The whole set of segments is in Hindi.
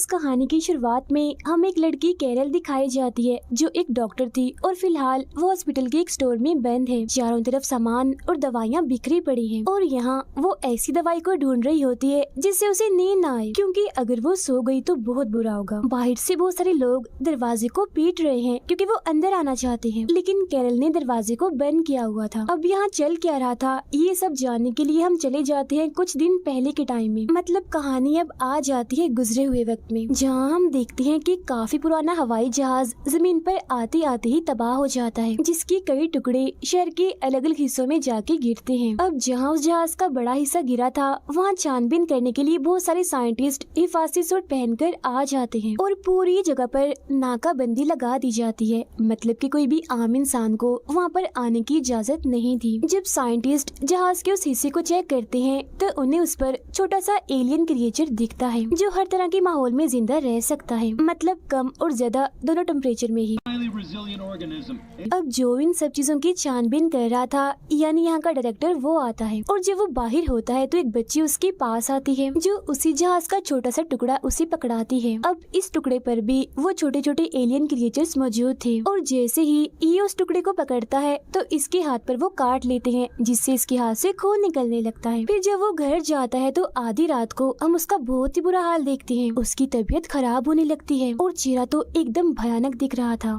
इस कहानी की शुरुआत में हम एक लड़की कैरल दिखाई जाती है जो एक डॉक्टर थी और फिलहाल वो हॉस्पिटल के एक स्टोर में बंद है। चारों तरफ सामान और दवाइयाँ बिखरी पड़ी हैं और यहाँ वो ऐसी दवाई को ढूंढ रही होती है जिससे उसे नींद न आए, क्योंकि अगर वो सो गई तो बहुत बुरा होगा। बाहर से बहुत सारे लोग दरवाजे को पीट रहे हैं क्योंकि वो अंदर आना चाहते हैं, लेकिन कैरल ने दरवाजे को बंद किया हुआ था। अब यहाँ चल क्या रहा था ये सब जानने के लिए हम चले जाते हैं कुछ दिन पहले के टाइम में। मतलब कहानी अब आ जाती है गुजरे हुए वक्त में, जहाँ हम देखते हैं कि काफी पुराना हवाई जहाज जमीन पर आते आते ही तबाह हो जाता है, जिसके कई टुकड़े शहर के अलग अलग हिस्सों में जाके गिरते हैं। अब जहाँ उस जहाज का बड़ा हिस्सा गिरा था वहाँ छानबीन करने के लिए बहुत सारे साइंटिस्ट हिफाजती सूट पहनकर आ जाते हैं और पूरी जगह पर नाकाबंदी लगा दी जाती है। मतलब कि कोई भी आम इंसान को वहाँ पर आने की इजाजत नहीं थी। जब साइंटिस्ट जहाज के उस हिस्से को चेक करते हैं तो उन्हें उस पर छोटा सा एलियन क्रिएचर दिखता है जो हर तरह के माहौल में जिंदा रह सकता है, मतलब कम और ज्यादा दोनों टेम्परेचर में ही। अब जो इन सब चीजों की छानबीन कर रहा था यानी यहाँ का डायरेक्टर वो आता है और जब वो बाहर होता है तो एक बच्ची उसके पास आती है जो उसी जहाज का छोटा सा टुकड़ा उसे पकड़ाती है। अब इस टुकड़े पर भी वो छोटे छोटे एलियन क्रिएचर्स मौजूद थे और जैसे ही ये उस टुकड़े को पकड़ता है तो इसके हाथ पर वो काट लेते हैं जिससे इसके हाथ से खून निकलने लगता है। फिर जब वो घर जाता है तो आधी रात को हम उसका बहुत ही बुरा हाल देखते हैं। उसकी तबीयत खराब होने लगती है और चेहरा तो एकदम भयानक दिख रहा था।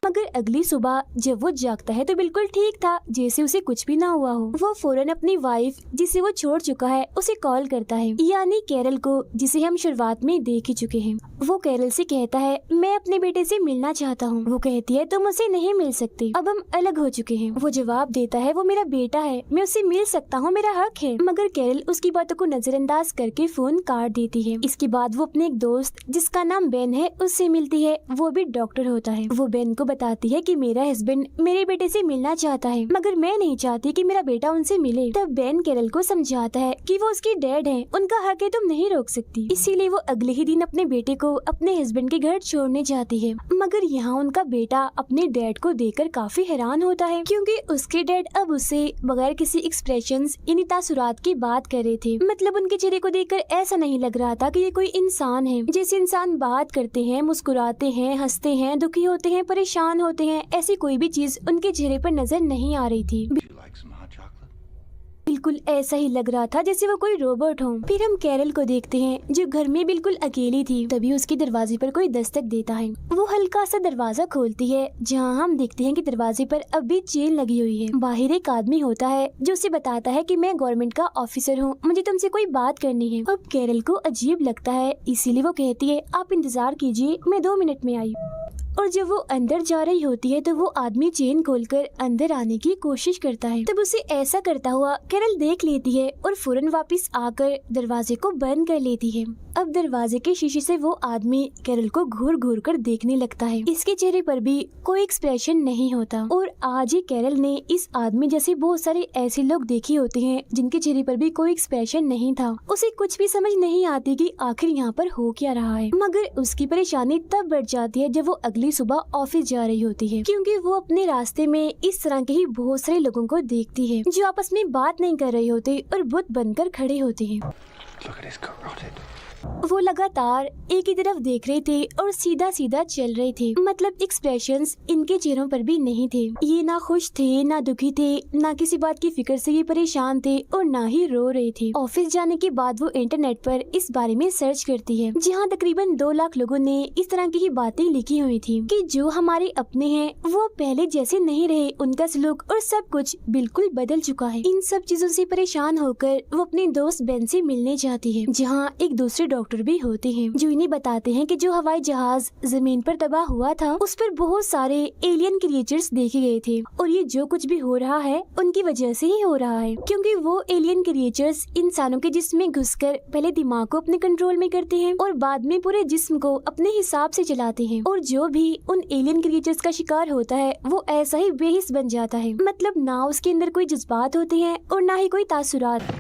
मगर अगली सुबह जब वो जागता है तो बिल्कुल ठीक था, जैसे उसे कुछ भी ना हुआ हो। वो फौरन अपनी वाइफ जिसे वो छोड़ चुका है उसे कॉल करता है, यानी कैरल को, जिसे हम शुरुआत में देख ही चुके हैं। वो कैरल से कहता है मैं अपने बेटे से मिलना चाहता हूँ। वो कहती है तुम उसे नहीं मिल सकते, अब हम अलग हो चुके हैं। वो जवाब देता है वो मेरा बेटा है, मैं उससे मिल सकता हूँ, मेरा हक है। मगर कैरल उसकी बातों को नजरअंदाज करके फोन काट देती है। इसके बाद वो अपने एक दोस्त जिसका नाम बेन है उससे मिलती है। वो भी डॉक्टर होता है। वो बेन को बताती है कि मेरा हस्बैंड मेरे बेटे से मिलना चाहता है मगर मैं नहीं चाहती कि मेरा बेटा उनसे मिले। तब बेन कैरल को समझाता है कि वो उसकी डैड है, उनका हक है, तुम नहीं रोक सकती। इसीलिए वो अगले ही दिन अपने बेटे को अपने हस्बैंड के घर छोड़ने जाती है। मगर यहाँ उनका बेटा अपने डैड को देखकर काफी हैरान होता है क्योंकि उसके डैड अब उससे बगैर किसी एक्सप्रेशंस यानी तासुरात की बात कर रहे थे। मतलब उनके चेहरे को देखकर ऐसा नहीं लग रहा था कि ये कोई इंसान है। जैसे इंसान बात करते हैं, मुस्कुराते हैं, हंसते हैं, दुखी होते हैं, परेशान होते हैं, ऐसी कोई भी चीज उनके चेहरे पर नजर नहीं आ रही थी। बिल्कुल ऐसा ही लग रहा था जैसे वो कोई रोबोट हो। फिर हम कैरल को देखते हैं जो घर में बिल्कुल अकेली थी। तभी उसके दरवाजे पर कोई दस्तक देता है। वो हल्का सा दरवाजा खोलती है जहाँ हम देखते हैं कि दरवाजे पर अब भी चेन लगी हुई है। बाहर एक आदमी होता है जो उसे बताता है कि मैं गवर्नमेंट का ऑफिसर हूँ, मुझे तुमसे कोई बात करनी है। अब कैरल को अजीब लगता है, इसीलिए वो कहती है आप इंतजार कीजिए, मैं 2 मिनट में आई। और जब वो अंदर जा रही होती है तो वो आदमी चेन खोलकर अंदर आने की कोशिश करता है। तब उसे ऐसा करता हुआ कैरल देख लेती है और फौरन वापस आकर दरवाजे को बंद कर लेती है। अब दरवाजे के शीशे से वो आदमी कैरल को घूर घूर कर देखने लगता है। इसके चेहरे पर भी कोई एक्सप्रेशन नहीं होता। और आज ही कैरल ने इस आदमी जैसे बहुत सारे ऐसे लोग देखे होते हैं जिनके चेहरे पर भी कोई एक्सप्रेशन नहीं था। उसे कुछ भी समझ नहीं आती कि आखिर यहाँ पर हो क्या रहा है। मगर उसकी परेशानी तब बढ़ जाती है जब वो अगली सुबह ऑफिस जा रही होती है, क्योंकि वो अपने रास्ते में इस तरह के ही बहुत सारे लोगों को देखती है जो आपस में बात नहीं कर रहे होते और बुत बनकर खड़े होते हैं। वो लगातार एक ही तरफ देख रहे थे और सीधा सीधा चल रहे थे। मतलब एक्सप्रेशंस इनके चेहरों पर भी नहीं थे। ये ना खुश थे, ना दुखी थे, ना किसी बात की फिक्र से ये परेशान थे और ना ही रो रहे थे। ऑफिस जाने के बाद वो इंटरनेट पर इस बारे में सर्च करती है जहाँ तकरीबन 2 लाख लोगों ने इस तरह की ही बातें लिखी हुई थी कि जो हमारे अपने हैं वो पहले जैसे नहीं रहे, उनका सलूक और सब कुछ बिल्कुल बदल चुका है। इन सब चीजों से परेशान होकर वो अपने दोस्त बेन से मिलने जाती है जहाँ एक दूसरे डॉक्टर भी होते हैं जो इन्हें बताते हैं कि जो हवाई जहाज जमीन पर तबाह हुआ था उस पर बहुत सारे एलियन क्रिएचर्स देखे गए थे और ये जो कुछ भी हो रहा है उनकी वजह से ही हो रहा है, क्योंकि वो एलियन क्रिएचर्स इंसानों के जिस्म में घुसकर पहले दिमाग को अपने कंट्रोल में करते हैं और बाद में पूरे जिस्म को अपने हिसाब से चलाते हैं। और जो भी उन एलियन क्रिएचर्स का शिकार होता है वो ऐसा ही बेहिस बन जाता है। मतलब ना उसके अंदर कोई जज्बात होते हैं और ना ही कोई तासुरात।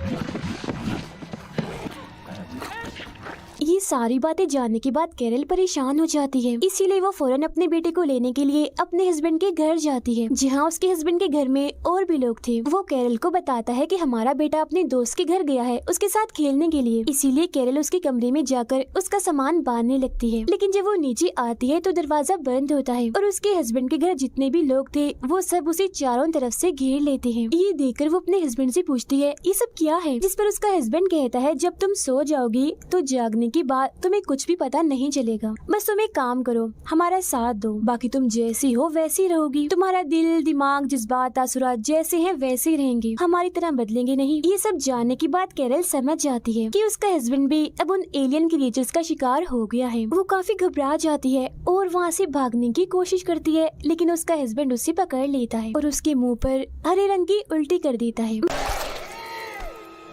ये सारी बातें जानने के बाद कैरल परेशान हो जाती है, इसीलिए वो फौरन अपने बेटे को लेने के लिए अपने हस्बैंड के घर जाती है, जहाँ उसके हस्बैंड के घर में और भी लोग थे। वो कैरल को बताता है कि हमारा बेटा अपने दोस्त के घर गया है उसके साथ खेलने के लिए, इसीलिए कैरल उसके कमरे में जाकर उसका सामान बांधने लगती है। लेकिन जब वो नीचे आती है तो दरवाजा बंद होता है और उसके हस्बैंड के घर जितने भी लोग थे वो सब उसे चारों तरफ से घेर लेते हैं। ये देखकर वो अपने हस्बैंड से पूछती है ये सब क्या है, जिस पर उसका हस्बैंड कहता है जब तुम सो जाओगी तो जागने के बाद तुम्हें कुछ भी पता नहीं चलेगा, बस तुम एक काम करो, हमारा साथ दो, बाकी तुम जैसी हो वैसी रहोगी, तुम्हारा दिल दिमाग जज्बात तासुरात जैसे हैं वैसे रहेंगे, हमारी तरह बदलेंगे नहीं। ये सब जानने के बाद कैरल समझ जाती है कि उसका हस्बैंड भी अब उन एलियन क्रिएचर्स का शिकार हो गया है। वो काफी घबरा जाती है और वहाँ से भागने की कोशिश करती है, लेकिन उसका हस्बैंड उसे पकड़ लेता है और उसके मुंह पर हरे रंग की उल्टी कर देता है।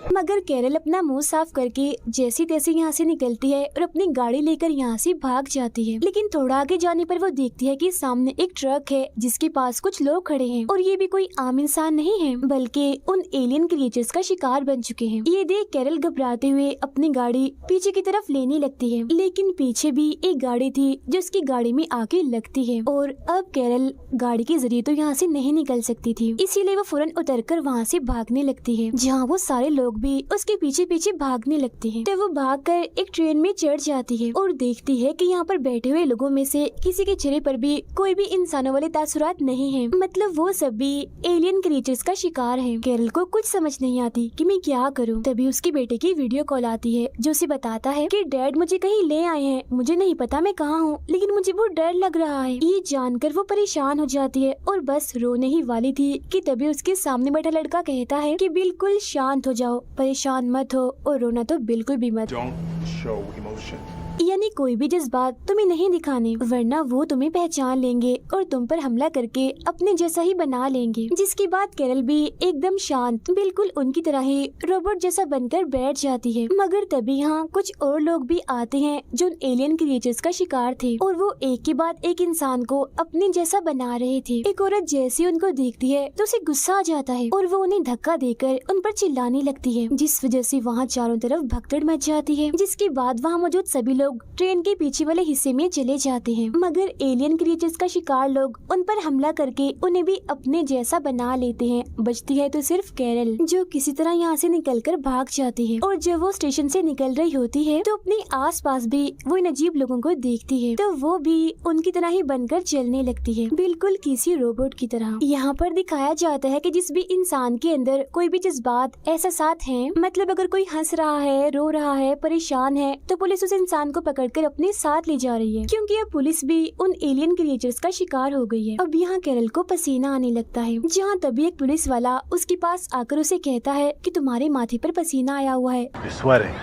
मगर कैरल अपना मुंह साफ करके जैसी तैसी यहाँ से निकलती है और अपनी गाड़ी लेकर यहाँ से भाग जाती है। लेकिन थोड़ा आगे जाने पर वो देखती है कि सामने एक ट्रक है जिसके पास कुछ लोग खड़े हैं और ये भी कोई आम इंसान नहीं है बल्कि उन एलियन क्रिएचर्स का शिकार बन चुके हैं। ये देख कैरल घबराते हुए अपनी गाड़ी पीछे की तरफ लेने लगती है, लेकिन पीछे भी एक गाड़ी थी जो उसकी गाड़ी में आके लगती है और अब कैरल गाड़ी के जरिए तो यहाँ से नहीं निकल सकती थी, इसीलिए वो फौरन उतरकर वहाँ से भागने लगती है, जहाँ वो सारे लोग भी उसके पीछे पीछे भागने लगते हैं। तो वो भागकर एक ट्रेन में चढ़ जाती है और देखती है कि यहाँ पर बैठे हुए लोगों में से किसी के चेहरे पर भी कोई भी इंसानों वाले तासुरात नहीं है, मतलब वो सब भी एलियन क्रिएचर्स का शिकार है। कैरल को कुछ समझ नहीं आती कि मैं क्या करूँ। तभी उसके बेटे की वीडियो कॉल आती है जो उसे बताता है कि डैड मुझे कहीं ले आए हैं, मुझे नहीं पता मैं कहाँ हूँ, लेकिन मुझे बहुत डर लग रहा है। ये जानकर वो परेशान हो जाती है और बस रोने ही वाली थी कि तभी उसके सामने बैठा लड़का कहता है कि बिल्कुल शांत हो जाओ, परेशान मत हो और रोना तो बिल्कुल भी मत। Don't show emotion. यानी कोई भी जज्बात तुम्हें नहीं दिखाने, वरना वो तुम्हें पहचान लेंगे और तुम पर हमला करके अपने जैसा ही बना लेंगे। जिसके बाद कैरल भी एकदम शांत बिल्कुल उनकी तरह ही रोबोट जैसा बनकर बैठ जाती है। मगर तभी यहाँ कुछ और लोग भी आते हैं जो एलियन क्रिएचर्स का शिकार थे और वो एक के बाद एक इंसान को अपने जैसा बना रहे थे। एक औरत जैसी उनको देखती है तो उसे गुस्सा आ जाता है और वो उन्हें धक्का देकर उन पर चिल्लाने लगती है, जिस वजह से वहाँ चारों तरफ भगदड़ मच जाती है। जिसके बाद वहाँ मौजूद सभी लोग ट्रेन के पीछे वाले हिस्से में चले जाते हैं, मगर एलियन क्रिएचर्स का शिकार लोग उन पर हमला करके उन्हें भी अपने जैसा बना लेते हैं। बचती है तो सिर्फ कैरल, जो किसी तरह यहाँ से निकलकर भाग जाती है और जब वो स्टेशन से निकल रही होती है तो अपने आसपास भी वो इन अजीब लोगों को देखती है, तो वो भी उनकी तरह ही बनकर चलने लगती है, बिल्कुल किसी रोबोट की तरह। यहाँ पर दिखाया जाता है कि जिस भी इंसान के अंदर कोई भी जज्बात एहसासात हैं, मतलब अगर कोई हंस रहा है, रो रहा है, परेशान है, तो पुलिस उस इंसान को पकड़कर अपने साथ ले जा रही है, क्योंकि अब पुलिस भी उन एलियन क्रिएचर्स का शिकार हो गई है। अब यहाँ कैरल को पसीना आने लगता है, जहाँ तभी एक पुलिस वाला उसके पास आकर उसे कहता है कि तुम्हारे माथे पर पसीना आया हुआ है, You're sweating.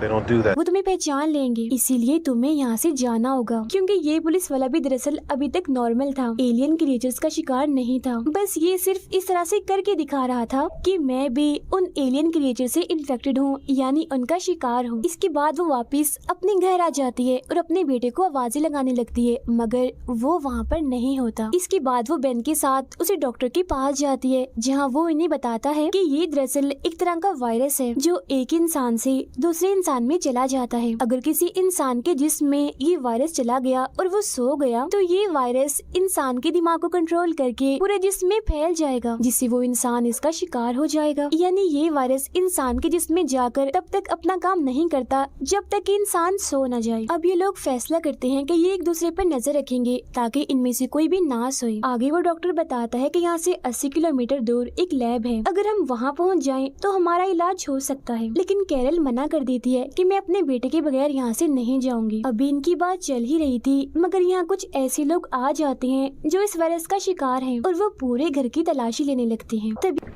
They don't do that. वो तुम्हें पहचान लेंगे, इसीलिए तुम्हें यहाँ से जाना होगा। क्योंकि ये पुलिस वाला भी दरअसल अभी तक नॉर्मल था, एलियन क्रिएचर्स का शिकार नहीं था, बस ये सिर्फ इस तरह से करके दिखा रहा था कि मैं भी उन एलियन क्रिएचर से इन्फेक्टेड हूँ, यानी उनका शिकार हूँ। इसके बाद वो वापस अपने घर आ जाती है और अपने बेटे को आवाजें लगाने लगती है, मगर वो वहाँ पर नहीं होता। इसके बाद वो बेन के साथ उसे डॉक्टर के पास जाती है, जहाँ वो इन्हें बताता है कि ये दरअसल एक तरह का वायरस है जो एक इंसान से दूसरे इंसान में चला जाता है। अगर किसी इंसान के जिस्म में ये वायरस चला गया और वो सो गया तो ये वायरस इंसान के दिमाग को कंट्रोल करके पूरे जिस्म में फैल जाएगा, जिससे वो इंसान इसका शिकार हो जाएगा। यानी ये वायरस इंसान के जिस्म में जाकर तब तक अपना काम नहीं करता जब तक कि इंसान सो न जाए। अब ये लोग फैसला करते हैं कि ये एक दूसरे पर नजर रखेंगे ताकि इनमें से कोई भी ना सोए। आगे वो डॉक्टर बताता है कि यहाँ से 80 किलोमीटर दूर एक लैब है, अगर हम वहाँ पहुँच जाएं तो हमारा इलाज हो सकता है। लेकिन कैरल मना कर देती है कि मैं अपने बेटे के बगैर यहाँ से नहीं जाऊंगी। अभी इनकी बात चल ही रही थी, मगर यहाँ कुछ ऐसे लोग आ जाते हैं जो इस वायरस का शिकार हैं और वो पूरे घर की तलाशी लेने लगते हैं। तभी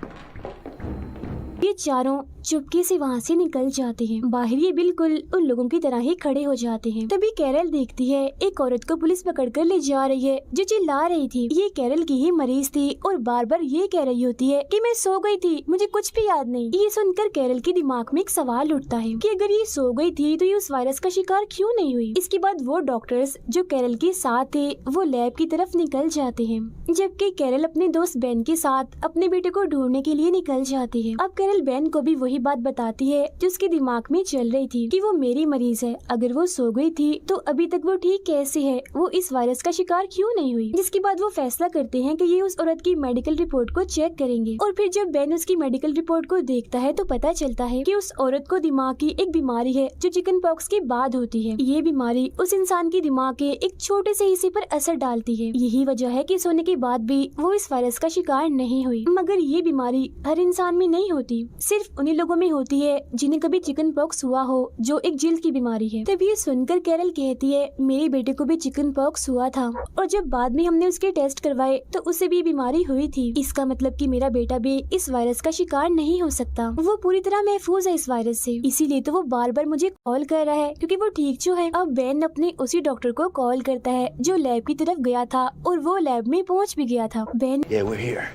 ये चारों चुपके से वहाँ से निकल जाते हैं। बाहर ये बिल्कुल उन लोगों की तरह ही खड़े हो जाते हैं। तभी कैरल देखती है एक औरत को पुलिस पकड़कर ले जा रही है जो चिल्ला रही थी। ये कैरल की ही मरीज थी और बार बार ये कह रही होती है कि मैं सो गई थी, मुझे कुछ भी याद नहीं। ये सुनकर कैरल के दिमाग में एक सवाल उठता है कि अगर ये सो गई थी तो ये उस वायरस का शिकार क्यों नहीं हुई। इसके बाद वो डॉक्टर्स जो कैरल के साथ थे वो लैब की तरफ निकल जाते हैं, जबकि कैरल अपने दोस्त बेन के साथ अपने बेटे को ढूंढने के लिए निकल जाती है। अब कैरल बेन को भी वही वही बात बताती है जो उसके दिमाग में चल रही थी कि वो मेरी मरीज है। अगर वो सो गई थी तो अभी तक वो ठीक कैसे है, वो इस वायरस का शिकार क्यों नहीं हुई। जिसके बाद वो फैसला करते हैं कि ये उस औरत की मेडिकल रिपोर्ट को चेक करेंगे। और फिर जब बेन उसकी मेडिकल रिपोर्ट को देखता है तो पता चलता है कि उस औरत को दिमाग की एक बीमारी है जो चिकन पॉक्स के बाद होती है। ये बीमारी उस इंसान की दिमाग के एक छोटे से हिस्से पर असर डालती है। यही वजह है कि सोने के बाद भी वो इस वायरस का शिकार नहीं हुई। मगर ये बीमारी हर इंसान में नहीं होती, सिर्फ उन्हीं लोगों में होती है जिन्हें कभी चिकन पॉक्स हुआ हो, जो एक जिल्द की बीमारी है। तब ये सुनकर कैरल कहती है मेरे बेटे को भी चिकन पॉक्स हुआ था और जब बाद में हमने उसके टेस्ट करवाए तो उसे भी बीमारी हुई थी। इसका मतलब कि मेरा बेटा भी इस वायरस का शिकार नहीं हो सकता। वो पूरी तरह महफूज है इस वायरस से, इसीलिए तो वो बार बार मुझे कॉल कर रहा है क्योंकि वो ठीक जो है। अब बेन अपने उसी डॉक्टर को कॉल करता है जो लैब की तरफ गया था और वो लैब में पहुंच भी गया था। Ben Yeah, we're here.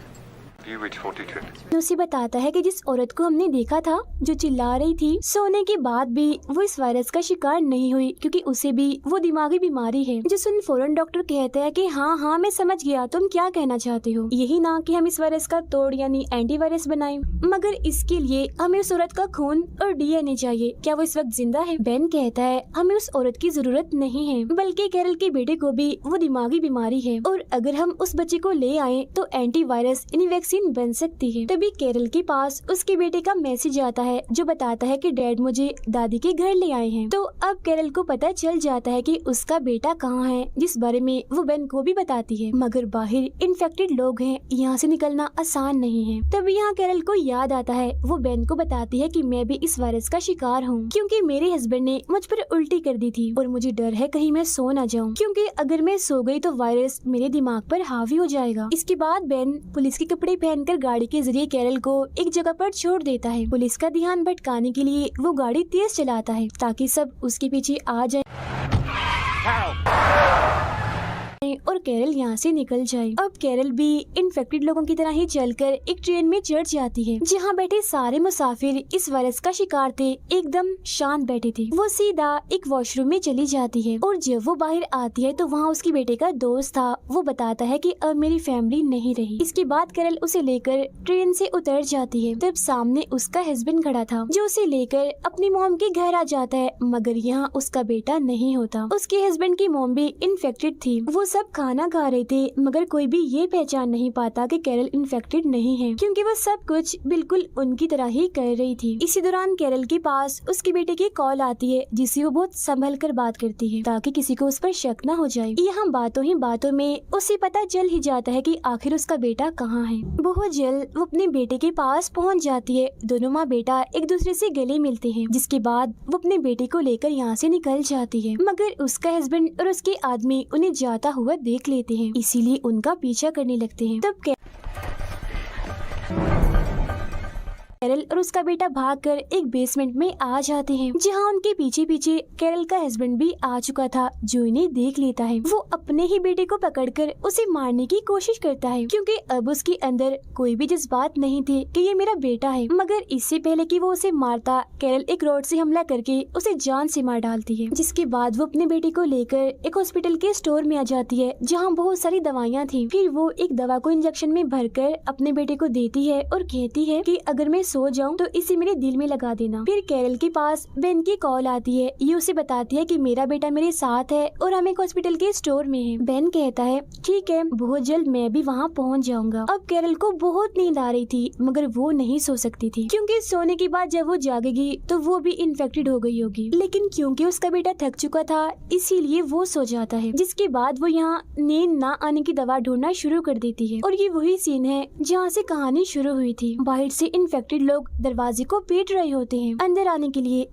You reach 42. उसे बताता है कि जिस औरत को हमने देखा था जो चिल्ला रही थी, सोने के बाद भी वो इस वायरस का शिकार नहीं हुई क्योंकि उसे भी वो दिमागी बीमारी है। जो सुन फौरन डॉक्टर कहता है कि हाँ मैं समझ गया, तुम क्या कहना चाहते हो, यही ना कि हम इस वायरस का तोड़ यानी एंटीवायरस बनाएं, मगर इसके लिए हमें उस औरत का खून और डीएनए चाहिए। क्या वो इस वक्त जिंदा है? बेन कहता है हमें उस औरत की जरूरत नहीं है, बल्कि कैरल के बेटे को भी वो दिमागी बीमारी है और अगर हम उस बच्चे को ले आए तो एंटीवायरस यानी वैक्सीन बन सकती है। तभी कैरल के पास उसके बेटे का मैसेज आता है जो बताता है कि डैड मुझे दादी के घर ले आए हैं। तो अब कैरल को पता चल जाता है कि उसका बेटा कहाँ है, जिस बारे में वो बेन को भी बताती है। मगर बाहर इन्फेक्टेड लोग हैं, यहाँ से निकलना आसान नहीं है। तभी यहाँ कैरल को याद आता है, वो बेन को बताती है कि मैं भी इस वायरस का शिकार हूँ क्योंकि मेरे हस्बैंड ने मुझ पर उल्टी कर दी थी और मुझे डर है कहीं मैं सो न जाऊँ, क्योंकि अगर मैं सो गई तो वायरस मेरे दिमाग पर हावी हो जाएगा। इसके बाद बेन पुलिस के कपड़े पहनकर गाड़ी के जरिए कैरल को एक जगह पर छोड़ देता है। पुलिस का ध्यान भटकाने के लिए वो गाड़ी तेज चलाता है ताकि सब उसके पीछे आ जाए और कैरल यहाँ से निकल जाए। अब कैरल भी इन्फेक्टेड लोगों की तरह ही चलकर एक ट्रेन में चढ़ जाती है जहाँ बैठे सारे मुसाफिर इस वायरस का शिकार थे, एकदम शांत बैठे थे। वो सीधा एक वॉशरूम में चली जाती है और जब वो बाहर आती है तो वहाँ उसके बेटे का दोस्त था। वो बताता है कि अब मेरी फैमिली नहीं रही। इसके बाद कैरल उसे लेकर ट्रेन से उतर जाती है। तब सामने उसका हस्बैंड खड़ा था जो उसे लेकर अपनी मॉम के घर आ जाता है, मगर यहाँ उसका बेटा नहीं होता। उसके हस्बैंड की मॉम भी इन्फेक्टेड थी। वो सब खाना खा रहे थे मगर कोई भी ये पहचान नहीं पाता कि कैरल इन्फेक्टेड नहीं है क्योंकि वो सब कुछ बिल्कुल उनकी तरह ही कर रही थी। इसी दौरान कैरल के पास उसके बेटे की कॉल आती है जिससे वो बहुत संभल कर बात करती है ताकि किसी को उस पर शक न हो जाए। यहाँ बातों ही बातों में उसे पता चल ही जाता है कि आखिर उसका बेटा कहाँ है। बहुत जल्द वो अपने बेटे के पास पहुँच जाती है। दोनों माँ बेटा एक दूसरे से गले मिलते हैं, जिसके बाद वो अपने बेटे को लेकर यहाँ से निकल जाती है। मगर उसका हस्बैंड और उसके आदमी उन्हें जाता हुआ देख लेते हैं, इसीलिए उनका पीछा करने लगते हैं। तब कैरल और उसका बेटा भागकर एक बेसमेंट में आ जाते हैं जहां उनके पीछे पीछे कैरल का हस्बैंड भी आ चुका था जो इन्हें देख लेता है। वो अपने ही बेटे को पकड़कर उसे मारने की कोशिश करता है क्योंकि अब उसके अंदर कोई भी जज्बात नहीं थे कि ये मेरा बेटा है। मगर इससे पहले कि वो उसे मारता, कैरल एक रॉड से हमला करके उसे जान से मार डालती है। जिसके बाद वो अपने बेटे को लेकर एक हॉस्पिटल के स्टोर में आ जाती है जहाँ बहुत सारी दवाइयाँ थी। फिर वो एक दवा को इंजेक्शन में भरकर अपने बेटे को देती है और कहती है कि अगर मैं सो जाऊं तो इसे मेरे दिल में लगा देना। फिर कैरल के पास बेन की कॉल आती है। ये उसे बताती है कि मेरा बेटा मेरे साथ है और हम एक हॉस्पिटल के स्टोर में हैं। बेन कहता है ठीक है, बहुत जल्द मैं भी वहाँ पहुँच जाऊंगा। अब कैरल को बहुत नींद आ रही थी मगर वो नहीं सो सकती थी क्योंकि सोने के बाद जब वो जागेगी तो वो भी इन्फेक्टेड हो गई होगी। लेकिन क्योंकि उसका बेटा थक चुका था इसीलिए वो सो जाता है। जिसके बाद वो यहाँ नींद ना आने की दवा ढूंढना शुरू कर देती है और ये वही सीन है जहाँ से कहानी शुरू हुई थी। बाहर से इन्फेक्टेड लोग दरवाजे को पीट रहे होते हैं अंदर आने के लिए,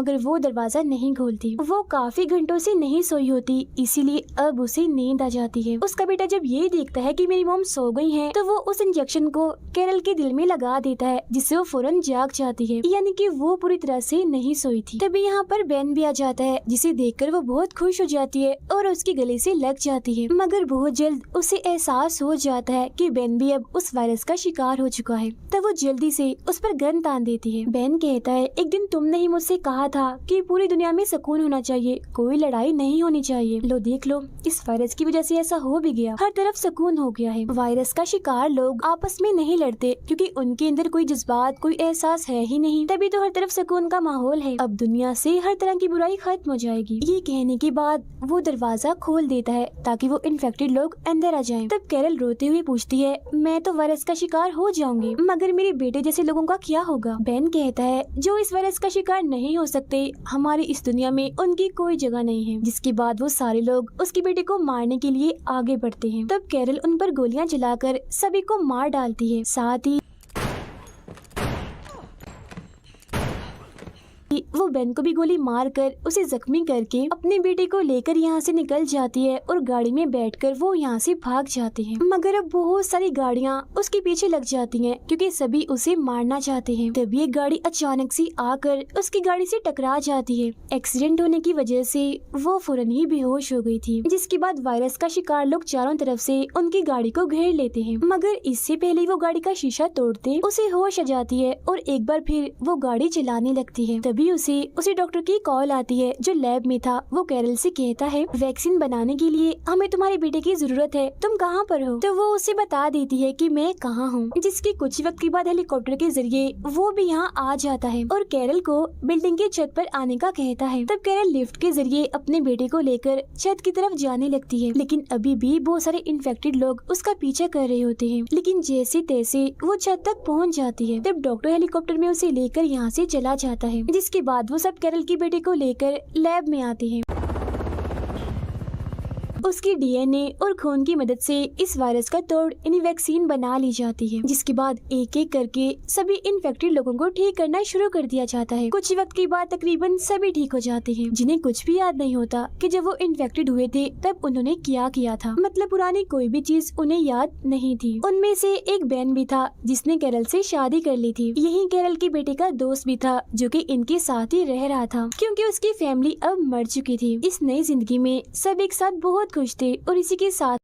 मगर वो दरवाजा नहीं खोलती। वो काफी घंटों से नहीं सोई होती इसीलिए अब उसे नींद आ जाती है। उसका बेटा जब ये देखता है कि मेरी मॉम सो गई है तो वो उस इंजेक्शन को कैरल के दिल में लगा देता है जिससे वो फौरन जाग जाती है, यानी कि वो पूरी तरह से नहीं सोई थी। तभी यहाँ पर बेन भी आ जाता है जिसे देखकर वो बहुत खुश हो जाती है और उसके गले से लग जाती है। मगर बहुत जल्द उसे एहसास हो जाता है कि बेन भी अब उस वायरस का शिकार हो चुका है। तब वो जल्दी से उस पर गन तान देती है। बेन कहता है एक दिन तुमने ही मुझसे कहा था कि पूरी दुनिया में सुकून होना चाहिए, कोई लड़ाई नहीं होनी चाहिए। लो देख लो, इस वायरस की वजह से ऐसा हो भी गया, हर तरफ सुकून हो गया है। वायरस का शिकार लोग आपस में नहीं लड़ते क्योंकि उनके अंदर कोई जज्बात, कोई एहसास है ही नहीं, तभी तो हर तरफ सुकून का माहौल है। अब दुनिया से हर तरह की बुराई खत्म हो जाएगी। ये कहने के बाद वो दरवाजा खोल देता है ताकि वो इन्फेक्टेड लोग अंदर आ जाएं। तब कैरल रोते हुए पूछती है, मैं तो वायरस का शिकार हो जाऊंगी, मगर मेरे बेटे जैसे लोगों का क्या होगा? बेन कहता है, जो इस वायरस का शिकार नहीं हो सकते, हमारी इस दुनिया में उनकी कोई जगह नहीं है। जिसके बाद वो सारे लोग उसके बेटे को मारने के लिए आगे बढ़ते हैं। तब कैरल उन पर गोलियां चलाकर सभी को मार डालती है। साथ ही वो बेन को भी गोली मारकर उसे जख्मी करके अपने बेटे को लेकर यहाँ से निकल जाती है और गाड़ी में बैठकर वो यहाँ से भाग जाते हैं। मगर अब बहुत सारी गाड़ियाँ उसके पीछे लग जाती हैं क्योंकि सभी उसे मारना चाहते हैं। तभी एक गाड़ी अचानक से आकर उसकी गाड़ी से टकरा जाती है। एक्सीडेंट होने की वजह से वो फौरन ही बेहोश हो गई थी। जिसके बाद वायरस का शिकार लोग चारों तरफ से उनकी गाड़ी को घेर लेते हैं, मगर इससे पहले वो गाड़ी का शीशा तोड़ते उसे होश आ जाती है और एक बार फिर वो गाड़ी चलाने लगती है। तभी उसे डॉक्टर की कॉल आती है जो लैब में था। वो कैरल से कहता है, वैक्सीन बनाने के लिए हमें तुम्हारे बेटे की जरूरत है, तुम कहाँ पर हो? तो वो उसे बता देती है कि मैं कहाँ हूँ। जिसके कुछ वक्त के बाद हेलीकॉप्टर के जरिए वो भी यहाँ आ जाता है और कैरल को बिल्डिंग की छत पर आने का कहता है। तब कैरल लिफ्ट के जरिए अपने बेटे को लेकर छत की तरफ जाने लगती है, लेकिन अभी भी बहुत सारे इन्फेक्टेड लोग उसका पीछा कर रहे होते हैं। लेकिन जैसे तैसे वो छत तक पहुँच जाती है। तब डॉक्टर हेलीकॉप्टर में उसे लेकर यहाँ से चला जाता है। जिसके बाद वो सब कैरल के बेटे को लेकर लैब में आते हैं। उसकी डीएनए और खून की मदद से इस वायरस का तोड़ यानी वैक्सीन बना ली जाती है। जिसके बाद एक एक करके सभी इन्फेक्टेड लोगों को ठीक करना शुरू कर दिया जाता है। कुछ वक्त के बाद तकरीबन सभी ठीक हो जाते हैं, जिन्हें कुछ भी याद नहीं होता कि जब वो इन्फेक्टेड हुए थे तब उन्होंने क्या किया था। मतलब पुरानी कोई भी चीज उन्हें याद नहीं थी। उनमें से एक बेन भी था जिसने कैरल से शादी कर ली थी। यही कैरल के बेटे का दोस्त भी था जो कि इनके साथ ही रह रहा था क्योंकि उसकी फैमिली अब मर चुकी थी। इस नई जिंदगी में सब एक साथ बहुत खुश थे और इसी के साथ